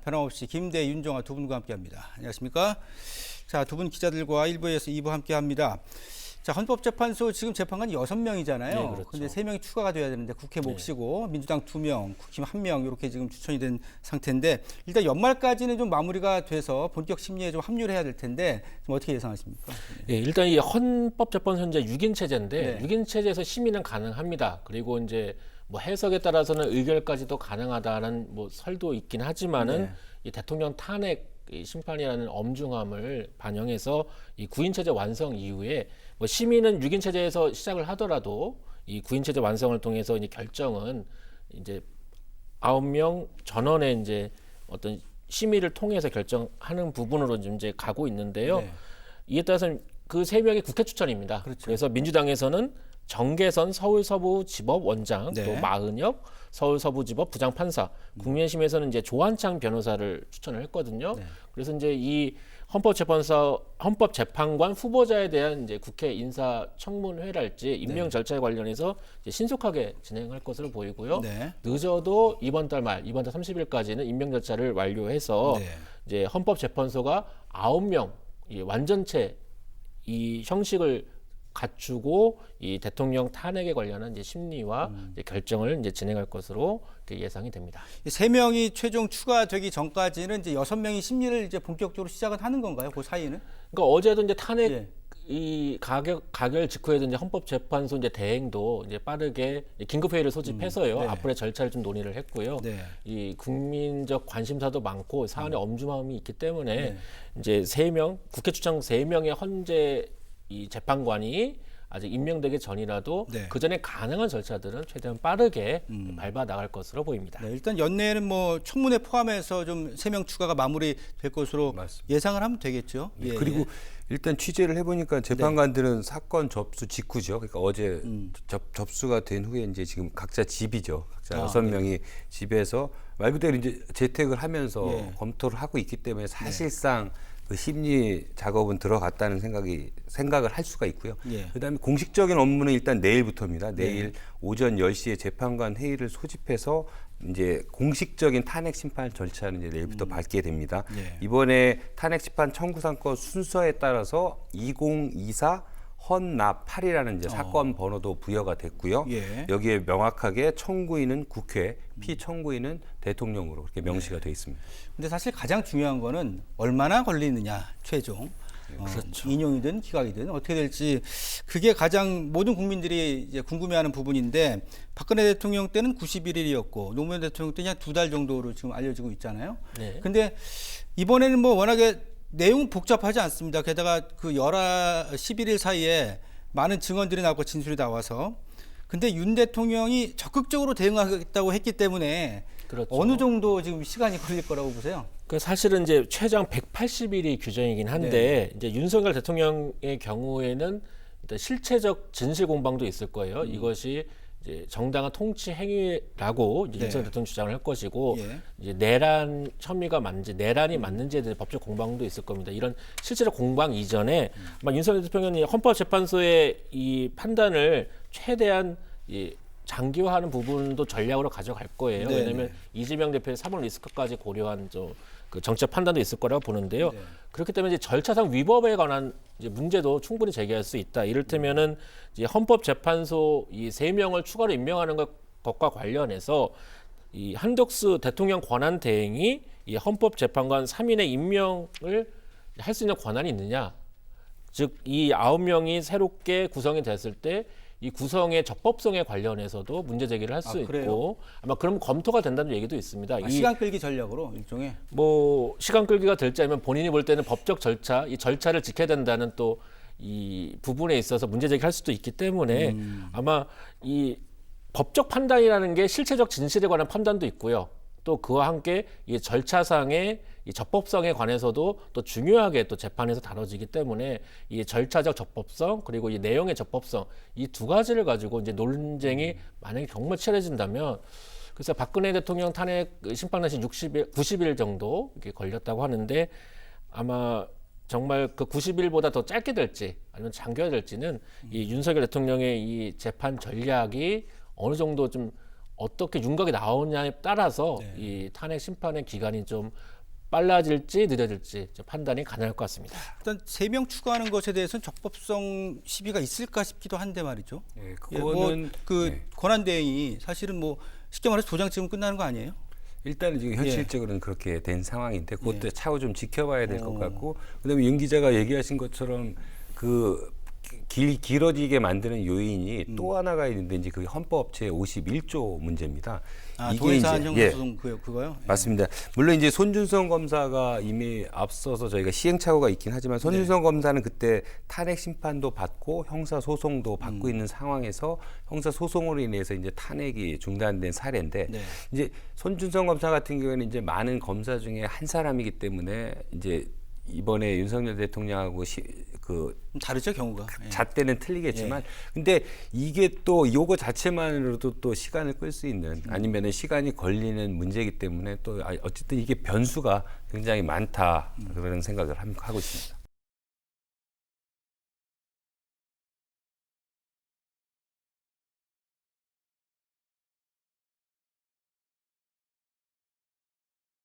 변함없이 김대, 윤정아 두 분과 함께합니다. 안녕하십니까? 자, 두 분 기자들과 1부에서 2부 함께합니다. 자, 헌법재판소 지금 재판관이 6명이잖아요. 네, 그렇죠. 근데 3명이 추가가 돼야 되는데 국회 몫이고 민주당 2명, 국힘 1명 이렇게 지금 추천이 된 상태인데 일단 연말까지는 좀 마무리가 돼서 본격 심리에 좀 합류를 해야 될 텐데 좀 어떻게 예상하십니까? 네, 일단 이 헌법재판소 현재 6인 체제인데 네. 6인 체제에서 심의는 가능합니다. 그리고 이제 뭐 해석에 따라서는 의결까지도 가능하다는 뭐 설도 있긴 하지만은 네. 이 대통령 탄핵 이 심판이라는 엄중함을 반영해서 이 9인 체제 완성 이후에 뭐 심의는 6인 체제에서 시작을 하더라도 이 9인 체제 완성을 통해서 이제 결정은 이제 9명 전원의 이제 어떤 심의를 통해서 결정하는 부분으로 지금 이제 가고 있는데요. 네. 이에 따라서 그 3명이 국회 추천입니다. 그렇죠. 그래서 민주당에서는 정계선 서울서부지법 원장, 네. 또 마은혁 서울서부지법 부장판사, 국민의힘에서는 이제 조한창 변호사를 추천을 했거든요. 네. 그래서 이제 이 헌법재판관 후보자에 대한 이제 국회 인사청문회랄지 임명 절차에 관련해서 이제 신속하게 진행할 것으로 보이고요. 네. 늦어도 이번 달 30일까지는 임명 절차를 완료해서 네. 이제 헌법재판소가 9명 이 완전체 이 형식을 갖추고 이 대통령 탄핵에 관련한 이제 심리와 이제 결정을 이제 진행할 것으로 이렇게 예상이 됩니다. 3명이 최종 추가되기 전까지는 이제 6명이 심리를 이제 본격적으로 시작은 하는 건가요? 그 사이는? 그러니까 어제도 이제 탄핵 예. 이 가결 직후에도 이제 헌법재판소 이제 대행도 이제 빠르게 긴급회의를 소집해서요. 네. 앞으로의 절차를 좀 논의를 했고요. 네. 이 국민적 관심사도 많고 사안에 엄중함이 있기 때문에 네. 이제 3명 국회 추천 3명의 헌재 이 재판관이 아직 임명되기 전이라도 네. 그 전에 가능한 절차들은 최대한 빠르게 밟아 나갈 것으로 보입니다. 네, 일단 연내에는 뭐 청문회 포함해서 좀 3명 추가가 마무리될 것으로 맞습니다. 예상을 하면 되겠죠. 예, 그리고 예. 일단 취재를 해보니까 재판관들은 사건 접수 직후죠. 그러니까 어제 접수가 된 후에 이제 지금 각자 집이죠. 각자 6명이 집에서 말 그대로 이제 재택을 하면서 예. 검토를 하고 있기 때문에 사실상 그 심리 작업은 들어갔다는 생각을 할 수가 있고요. 예. 그다음에 공식적인 업무는 일단 내일부터입니다. 내일 오전 10시에 재판관 회의를 소집해서 이제 공식적인 탄핵 심판 절차는 이제 내일부터 밟게 됩니다. 예. 이번에 탄핵 심판 청구 사건 순서에 따라서 2024 헌납 8이라는 이제 사건 번호도 부여가 됐고요. 예. 여기에 명확하게 청구인은 국회, 피청구인은 대통령으로 이렇게 명시가 돼 있습니다. 근데 사실 가장 중요한 거는 얼마나 걸리느냐 최종. 그렇죠. 인용이든 기각이든 어떻게 될지 그게 가장 모든 국민들이 이제 궁금해하는 부분인데 박근혜 대통령 때는 91일이었고 노무현 대통령 때는 한 2달 정도로 지금 알려지고 있잖아요. 네. 근데 이번에는 뭐 워낙에 내용은 복잡하지 않습니다. 게다가 그 11일 사이에 많은 증언들이 나오고 진술이 나와서 근데 윤 대통령이 적극적으로 대응하겠다고 했기 때문에 그렇죠. 어느 정도 지금 시간이 걸릴 거라고 보세요? 그 사실은 이제 최장 180일이 규정이긴 한데 이제 윤석열 대통령의 경우에는 일단 실체적 진실 공방도 있을 거예요. 이것이 이제 정당한 통치 행위라고 이제 네. 윤석열 대통령 주장을 할 것이고 예. 이제 내란 혐의가 맞는지 내란이 맞는지에 대한 법적 공방도 있을 겁니다. 이런 실체적 공방 이전에 아마 윤석열 대통령이 헌법재판소의 이 판단을 최대한 이 장기화하는 부분도 전략으로 가져갈 거예요. 네네. 왜냐하면 이재명 대표의 사법 리스크까지 고려한 그 정책 판단도 있을 거라고 보는데요. 네. 그렇기 때문에 이제 절차상 위법에 관한 이제 문제도 충분히 제기할 수 있다. 이를테면은 이제 헌법재판소 이 3명을 추가로 임명하는 것과 관련해서 이 한덕수 대통령 권한 대행이 이 헌법재판관 3인의 임명을 할 수 있는 권한이 있느냐? 즉 이 9명이 새롭게 구성이 됐을 때 이 구성의 적법성에 관련해서도 문제 제기를 할 수 그래요? 있고 아마 그럼 검토가 된다는 얘기도 있습니다. 이 시간 끌기 전략으로 일종의 뭐 시간 끌기가 될지 아니면 본인이 볼 때는 법적 절차, 이 절차를 지켜야 된다는 또 이 부분에 있어서 문제 제기할 수도 있기 때문에 아마 이 법적 판단이라는 게 실체적 진실에 관한 판단도 있고요. 또 그와 함께 이 절차상의 이 적법성에 관해서도 또 중요하게 또 재판에서 다뤄지기 때문에 이 절차적 적법성 그리고 이 내용의 적법성 이 두 가지를 가지고 이제 논쟁이 만약에 정말 치열해진다면 그래서 박근혜 대통령 탄핵 심판날짜 90일 정도 이렇게 걸렸다고 하는데 아마 정말 그 90일보다 더 짧게 될지 아니면 장기화될지는 이 윤석열 대통령의 이 재판 전략이 어느 정도 좀 어떻게 윤곽이 나오냐에 따라서 이 탄핵 심판의 기간이 좀 빨라질지 늦어질지 좀 판단이 가능할 것 같습니다. 일단 3명 추가하는 것에 대해서는 적법성 시비가 있을까 싶기도 한데 말이죠. 예, 예, 그거는 그 권한 대행이 사실은 뭐 쉽게 말해서 도장 찍으면 끝나는 거 아니에요? 일단은 지금 현실적으로는 그렇게 된 상황인데 그것도 예. 차후 좀 지켜봐야 될 것 같고 그다음에 윤 기자가 얘기하신 것처럼 그 길어지게 만드는 요인이 또 하나가 있는데 이제 그게 헌법 제 51조 문제입니다. 아, 이게 동일사안 이제- 형사소송 그거요? 예. 맞습니다. 물론 이제 손준성 검사가 이미 앞서서 저희가 시행착오가 있긴 하지만 손준성 검사는 그때 탄핵 심판도 받고 형사 소송도 받고 있는 상황에서 형사 소송으로 인해서 이제 탄핵이 중단된 사례인데 네. 이제 손준성 검사 같은 경우에는 이제 많은 검사 중에 한 사람이기 때문에 이제 이번에 윤석열 대통령하고 다르죠 경우가. 예. 잣대는 틀리겠지만 근데 이게 또 요거 자체만으로도 또 시간을 끌 수 있는 아니면은 시간이 걸리는 문제이기 때문에 또 어쨌든 이게 변수가 굉장히 많다 그런 생각을 하고 있습니다.